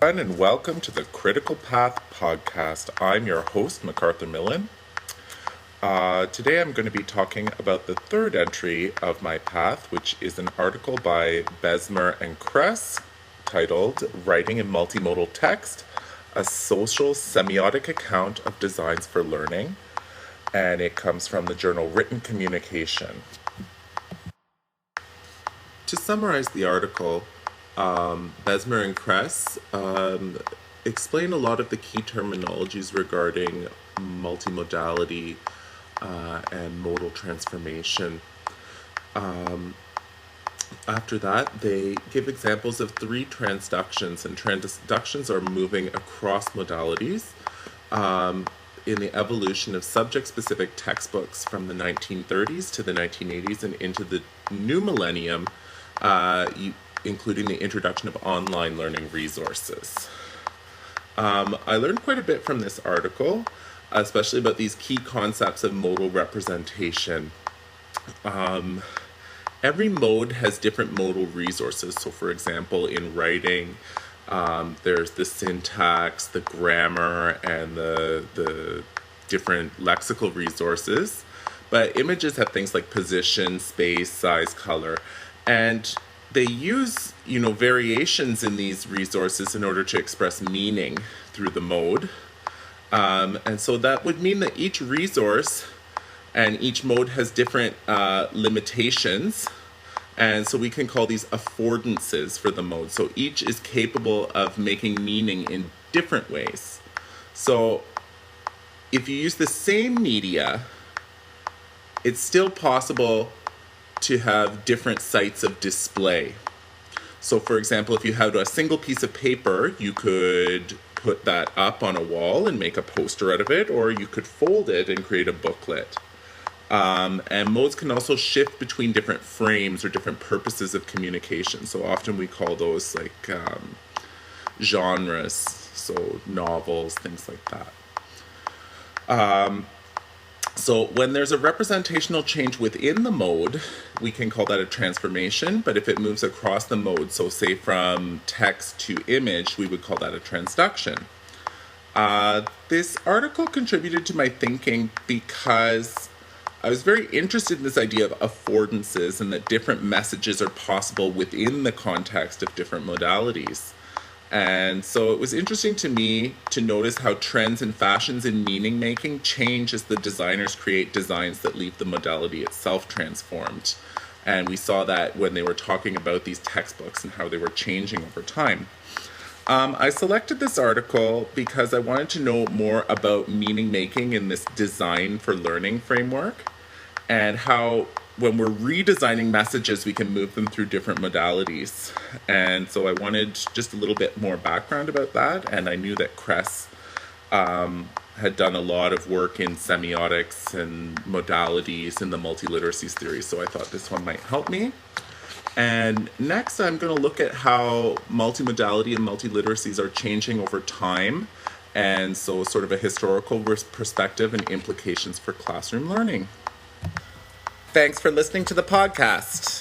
everyone, and welcome to the Critical Path podcast. I'm your host, MacArthur Millen. Today I'm going to be talking about the third entry of my path, which is an article by Besmer and Kress titled Writing in Multimodal Text, a Social Semiotic Account of Designs for Learning, and it comes from the journal Written Communication. To summarize the article, Besmer and Kress explain a lot of the key terminologies regarding multimodality and modal transformation. After that, they give examples of three transductions, and transductions are moving across modalities in the evolution of subject-specific textbooks from the 1930s to the 1980s and into the new millennium, including the introduction of online learning resources. I learned quite a bit from this article, especially about these key concepts of modal representation. Every mode has different modal resources. So for example, in writing, there's the syntax, the grammar, and the different lexical resources. But images have things like position, space, size, color, and they use, variations in these resources in order to express meaning through the mode. And so that would mean that each resource and each mode has different limitations. And so we can call these affordances for the mode. So each is capable of making meaning in different ways. So if you use the same media, it's still possible to have different sites of display. So for example, if you had a single piece of paper, you could put that up on a wall and make a poster out of it, or you could fold it and create a booklet. And modes can also shift between different frames or different purposes of communication. So often we call those like genres, so novels, things like that. So when there's a representational change within the mode, we can call that a transformation. But if it moves across the mode, so say from text to image, we would call that a transduction. This article contributed to my thinking because I was very interested in this idea of affordances and that different messages are possible within the context of different modalities. And so it was interesting to me to notice how trends and fashions in meaning making change as the designers create designs that leave the modality itself transformed. And we saw that when they were talking about these textbooks and how they were changing over time. I selected this article because I wanted to know more about meaning making in this design for learning framework, and how when we're redesigning messages, we can move them through different modalities. And so I wanted just a little bit more background about that. And I knew that Kress had done a lot of work in semiotics and modalities in the Multiliteracies Theory. So I thought this one might help me. And next, I'm going to look at how multimodality and multiliteracies are changing over time. And so sort of a historical perspective and implications for classroom learning. Thanks for listening to the podcast.